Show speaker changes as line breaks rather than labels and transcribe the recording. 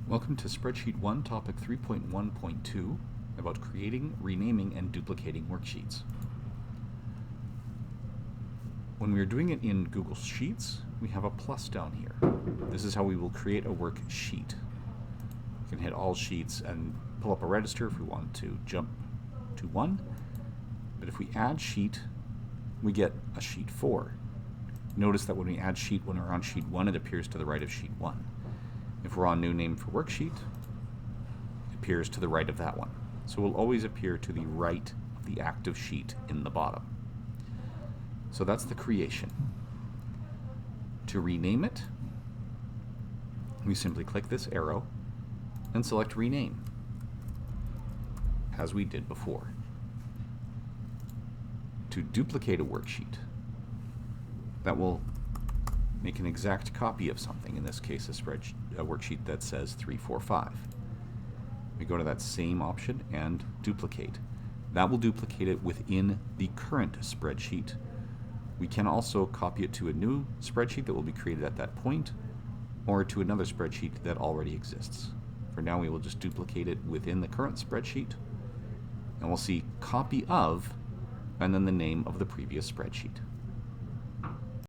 Welcome to Spreadsheet 1, Topic 3.1.2, about creating, renaming, and duplicating worksheets. When we are doing it in Google Sheets, we have a plus down here. This is how we will create a worksheet. You can hit All Sheets and pull up a register if we want to jump to 1. But if we add sheet, we get a sheet 4. Notice that when we add sheet, when we're on sheet 1, it appears to the right of sheet 1. If we're on New Name for Worksheet, it appears to the right of that one. So it will always appear to the right of the active sheet in the bottom. So that's the creation. To rename it, we simply click this arrow and select Rename, as we did before. To duplicate a worksheet, that will make an exact copy of something, in this case a worksheet that says 345. We go to that same option and duplicate. That will duplicate it within the current spreadsheet. We can also copy it to a new spreadsheet that will be created at that point, or to another spreadsheet that already exists. For now, we will just duplicate it within the current spreadsheet, and we'll see copy of, and then the name of the previous spreadsheet.